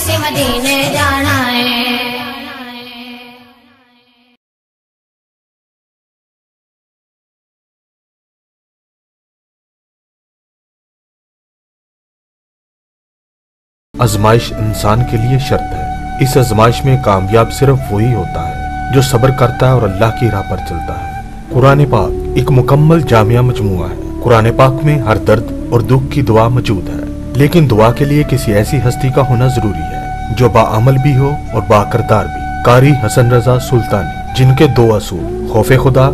اسی مدینے جانا ہے۔ آزمائش انسان کے لیے شرط ہے۔ اس آزمائش میں کامیاب صرف وہی ہوتا ہے جو صبر کرتا ہے اور اللہ کی راہ پر چلتا ہے۔ قرآن پاک ایک مکمل جامعہ مجموعہ ہے۔ قرآن پاک میں ہر درد اور دکھ کی دعا موجود ہے، لیکن دعا کے لیے کسی ایسی ہستی کا ہونا ضروری ہے جو باعمل بھی ہو اور با کردار بھی۔ قاری حسن رضا سلطانی، جن کے دو اصول خوف خدا،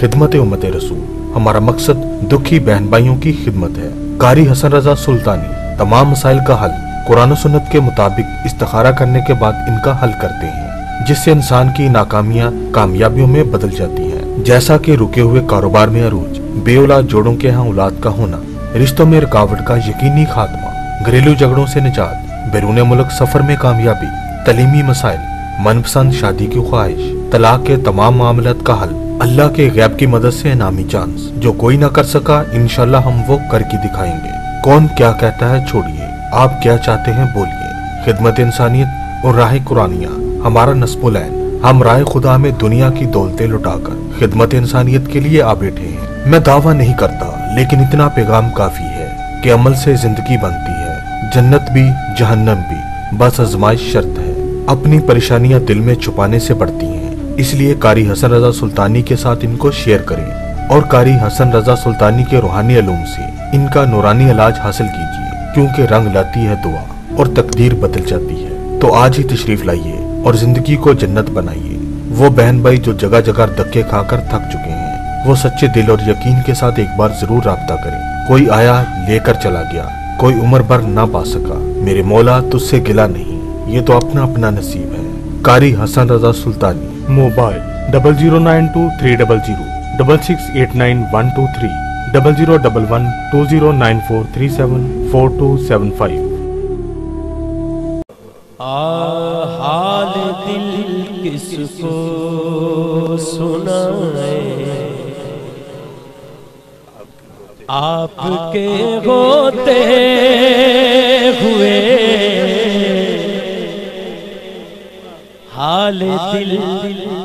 خدمت امت رسول۔ ہمارا مقصد دکھی بہن بھائیوں کی خدمت ہے۔ قاری حسن رضا سلطانی تمام مسائل کا حل قرآن و سنت کے مطابق استخارہ کرنے کے بعد ان کا حل کرتے ہیں، جس سے انسان کی ناکامیاں کامیابیوں میں بدل جاتی ہیں، جیسا کہ رکے ہوئے کاروبار میں عروج، بے اولاد جوڑوں کے ہاں اولاد کا ہونا، رشتوں میں رکاوٹ کا یقینی خاتمہ، گھریلو جھگڑوں سے نجات، بیرون ملک سفر میں کامیابی، تعلیمی مسائل، من پسند شادی کی خواہش، طلاق کے تمام معاملات کا حل، اللہ کے غیب کی مدد سے انعامی چانس جو کوئی نہ کر سکا انشاءاللہ ہم وہ کر کے دکھائیں گے۔ کون کیا کہتا ہے چھوڑیے، آپ کیا چاہتے ہیں بولیے۔ خدمت انسانیت اور راہ قرآنیہ ہمارا نصب العین۔ ہم راہ خدا میں دنیا کی دولتیں لٹا کر خدمت انسانیت کے لیے آ بیٹھے ہیں۔ میں دعویٰ نہیں کرتا، لیکن اتنا پیغام کافی ہے کہ عمل سے زندگی بنتی ہے، جنت بھی جہنم بھی، بس آزمائش شرط ہے۔ اپنی پریشانیاں دل میں چھپانے سے بڑھتی ہیں، اس لیے قاری حسن رضا سلطانی کے ساتھ ان کو شیئر کریں اور قاری حسن رضا سلطانی کے روحانی علوم سے ان کا نورانی علاج حاصل کیجیے، کیونکہ رنگ لاتی ہے دعا اور تقدیر بدل جاتی ہے۔ تو آج ہی تشریف لائیے اور زندگی کو جنت بنائیے۔ وہ بہن بھائی جو جگہ جگہ دھکے کھا کر تھک چکے ہیں، وہ سچے دل اور یقین کے ساتھ ایک بار ضرور رابطہ کریں۔ کوئی آیا لے کر چلا گیا، کوئی عمر بھر نہ پا سکا، میرے مولا تجھ سے گلا نہیں، یہ تو اپنا اپنا نصیب ہے۔ قاری حسن رضا سلطانی، موبائل 00923006689123 00112094374275۔ حال دل کس کو سنائے، آپ کے ہوتے ہوئے حال دل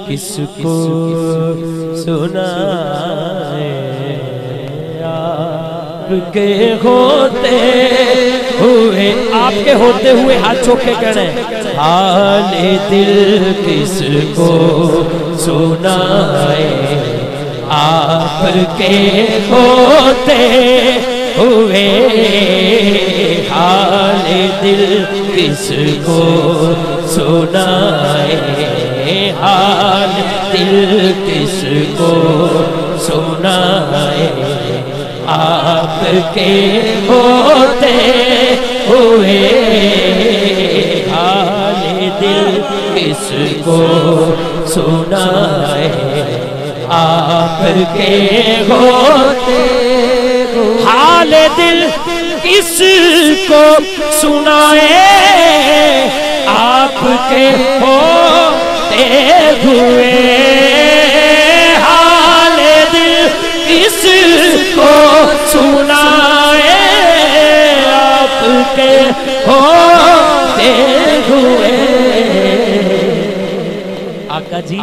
کس کو سنائے، آپ کے ہوتے ہوئے، آپ کے ہوتے ہوئے ہاتھ چوک کے کہنا ہے، حال دل کس کو سنائے، آپ کے ہوتے ہوئے حال دل کس کو سنائے، حال دل کس کو سنائے، آپ کے ہوتے ہوئے حال دل کس کو سنائے، آپ کے ہوتے حال دل کس کو سنائے، آپ کے ہوتے ہوئے حال دل کس کو سنائے، آپ کے ہوتے ہوئے۔ آقا جی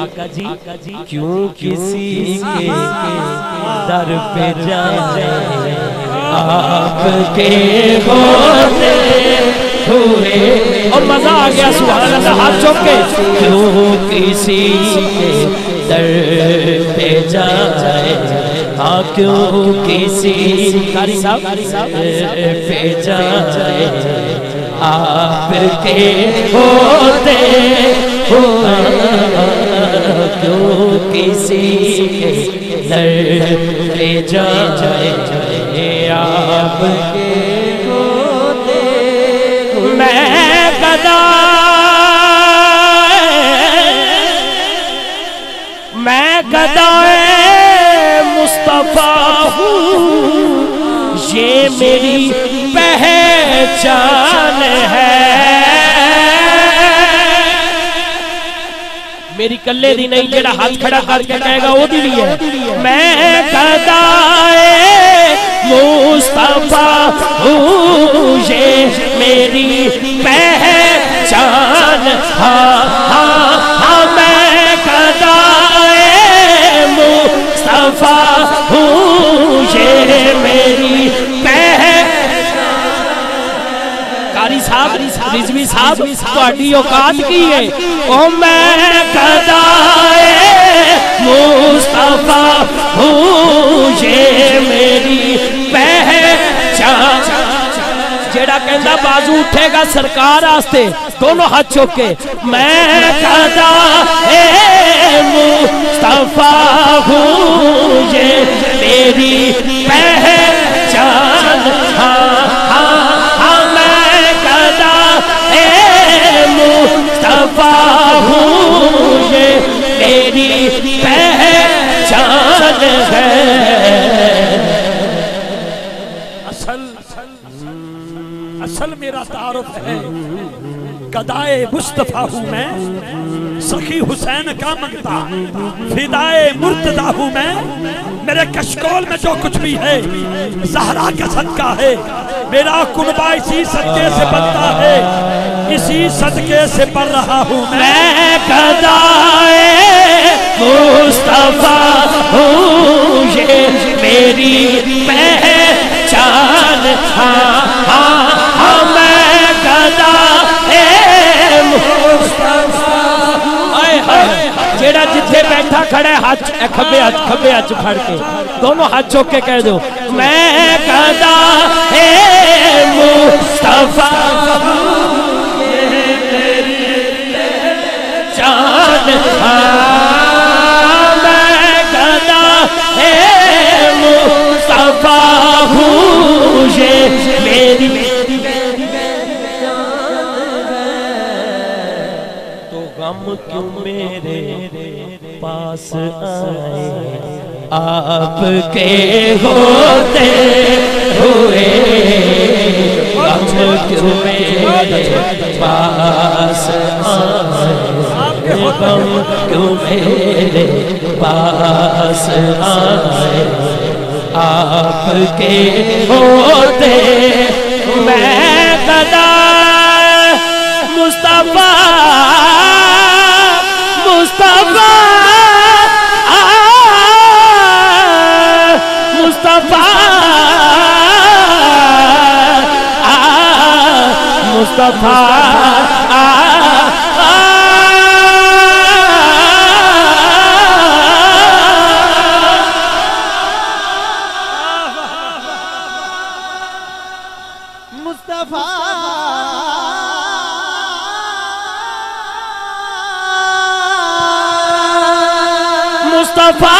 کیوں کسی کے در پہ جائے، آپ کے ہوتے ہوئے، اور مزہ آ گیا سبحان اللہ ہاتھ چوک کے، کیوں کسی کے در پہ جائے، ہاں کیوں کسی قاری صاحب پہ جائے، آپ کے ہوتے ہوئے کیوں کسی کے در پہ جائے، آپ کے ہوتے میں گدائے مصطفیٰ ہوں، یہ میری پہچان ہے، میری کلے دی نہیں جڑا ہاتھ کھڑا کر کے کہے گا وہ دی بھی ہے، میں گدائے مصطفیٰ ہوں، یہ میری پہچان میں گدائے مصطفیٰ ہوں، یہ میری قاری صاحب رضوی صاحب تہاڈی اوقات کی ہے، او میں گدائے مصطفیٰ ہوں، یہ میری پہچان۔ جیڑا کہندا بازو اٹھے گا سرکار آستے دونوں ہاتھ چوک کے، میں گدائے مصطفیٰ ہوں، یہ میری پہچان۔ میں گدائے مصطفیٰ ہوں، یہ میری پہچان ہے۔ اصل میرا تعارف ہے، گدائے مصطفیٰ ہوں میں، سخی حسین کا منگتا، فدائے مرتضیٰ ہوں میں، میرے کشکول میں جو کچھ بھی ہے زہرا کا صدقہ ہے، میرا کنبہ اسی صدقے سے بنتا ہے، اسی صدقے سے پڑھ رہا ہوں میں گدائے مصطفیٰ ہوں، یہ میری پہچان۔ میں گدائے مصطفیٰ، جیڑا جتھے بیٹھا کھڑے ہاتھ کھبے ہاتھ پھڑ کے دونوں ہاتھ چوک کے کہہ دو، میں گدائے مصطفیٰ جان، میں گدائے مصطفیٰ ہوں، یہ میری تو غم کیوں میرے پاس آئے آپ کے ہوتے ہوئے، غم کیوں میرے پاس آئے، غم کیوں میرے پاس آئے آپ کے ہوتے، میں گدائے مصطفیٰ مصطفیٰ مصطفیٰ مصطفیٰ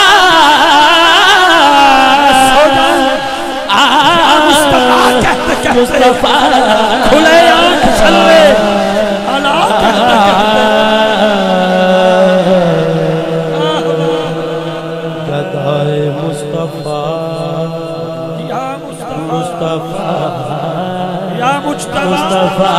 مصطفیٰ کھلے آنکھ صلی اللہ گدائے مصطفیٰ یا مصطفیٰ یا مجتبی مصطفیٰ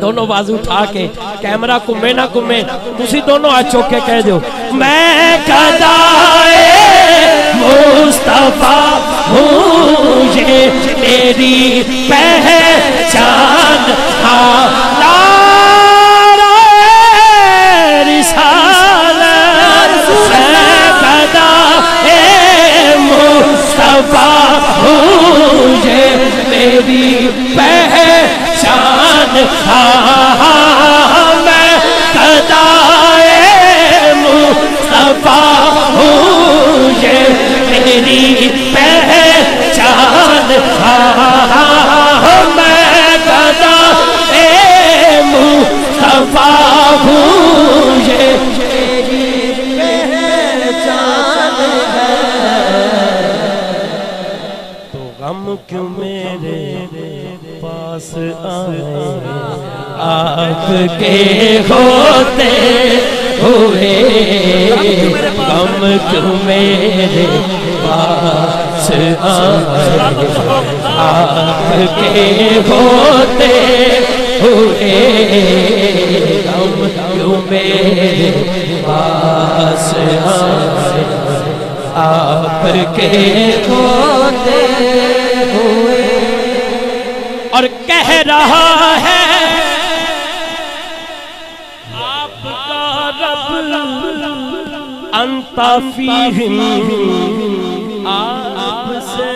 دونوں بازو اٹھا کے کیمرہ کمے نہ کمے تسی دونوں ہاتھ چوک کے کہہ دو، میں گدائے مصطفیٰ ہوں، یہ میری پہچان۔ نعرہ رسالت، میں گدائے مصطفیٰ ہوں، یہ میری پہچان۔ میں گدائے مصطفیٰ ہوں، یہ میری پہچان۔ میں گدائے مصطفیٰ ہوں، یہ میری پہچان ہے۔ تو غم کیوں میرے پاس آئے آپ کے ہوتے ہوئے، غم کیوں میرے پاس آئے آپ کے ہوتے ہوئے، غم کیوں میرے پاس آئے آپ کے ہوتے ہوئے اور کہہ رہا ہے آپ کا رب انت فیہم آپ سے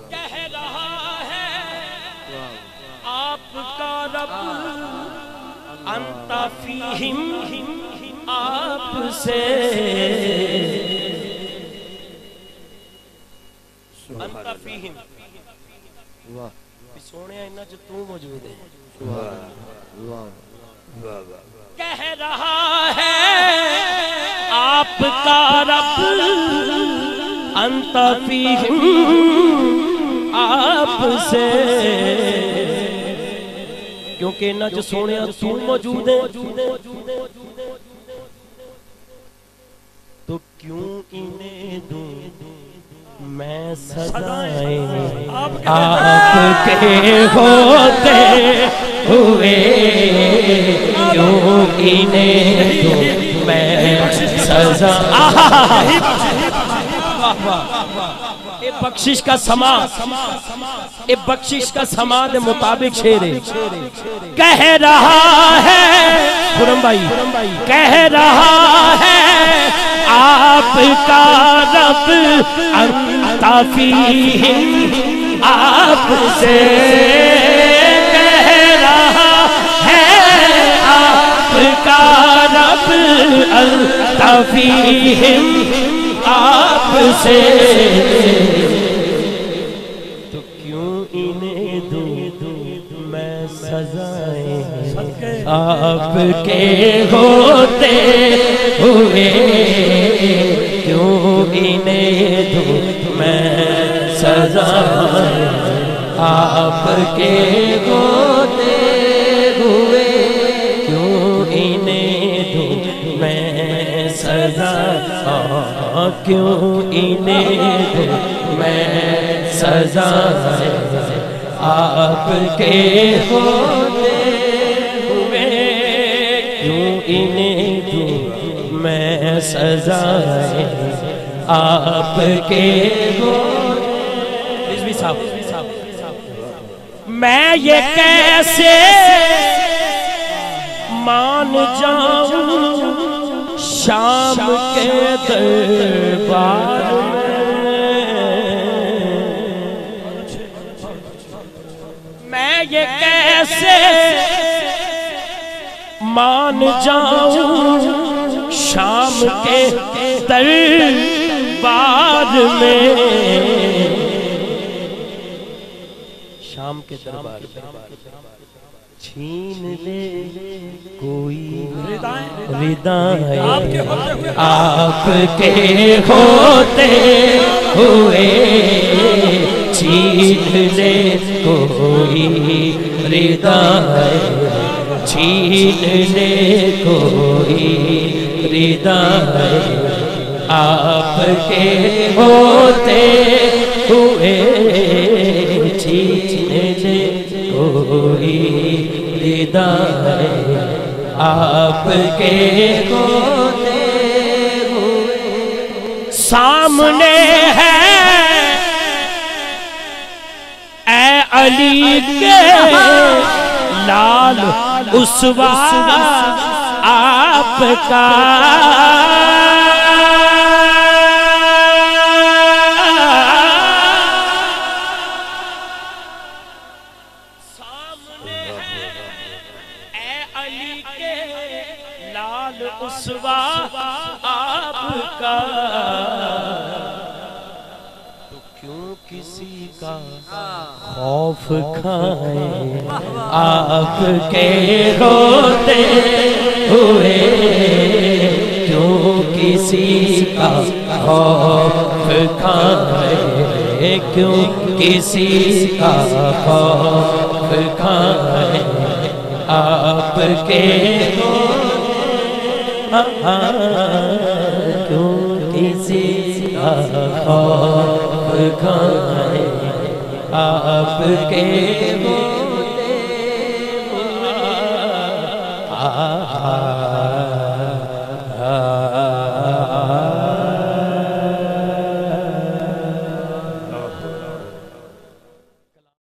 کہہ رہا ہے آپ کا رب انت فیہم آپ سے انت فیہم سونے انہا جو تو موجود ہے کہہ رہا ہے آپ کا رب انت فیہم آپ سے کیونکہ انہا جو سونے تو موجود ہے تو کیوں انہیں دوں میں سزائیں آپ کے ہوتے ہوئے کیوں انہیں دوں میں سزائیں اے بخشش کا سما اے بخشش کا سما دے مطابق شعر کہہ رہا ہے خرم بھائی کہہ رہا ہے آپ کا رب انت فیہم آپ سے کہہ رہا ہے آپ کا رب انت فیہم آپ سے تو کیوں انہیں دوں میں سزائیں آپ کے ہوتے ہوئے کیوں انہیں دوں میں سزائیں آپ کے ہوتے ہوئے کیوں انہیں دوں میں سزائیں کیوں انہیں دوں میں سزائیں آپ کے ہوتے ہوئے کیوں انہیں دوں میں سزائیں آپ کے ہوتے میں یہ کیسے مان جاؤں شام کے دربار میں یہ کیسے مان جاؤں شام کے دربار میں شام کے دربار میں چھین لے کوئی ردائیں آپ کے ہوتے ہوئے چھین لے کوئی ردائیں چھین لے کوئی ردائیں آپ کے ہوتے ہوئے چھین لے کوئی ردائیں آپ کے ہوتے ہوئے سامنے ہے اے علی کے لال اسوا آپ کا اسوا آپ کا تو کیوں کسی کا خوف کھائیں آپ کے ہوتے ہوئے کیوں کسی کا خوف کھائیں کیوں کسی کا خوف کھائیں آپ کے کیوں کسی کا خوف کھائیں آپ کے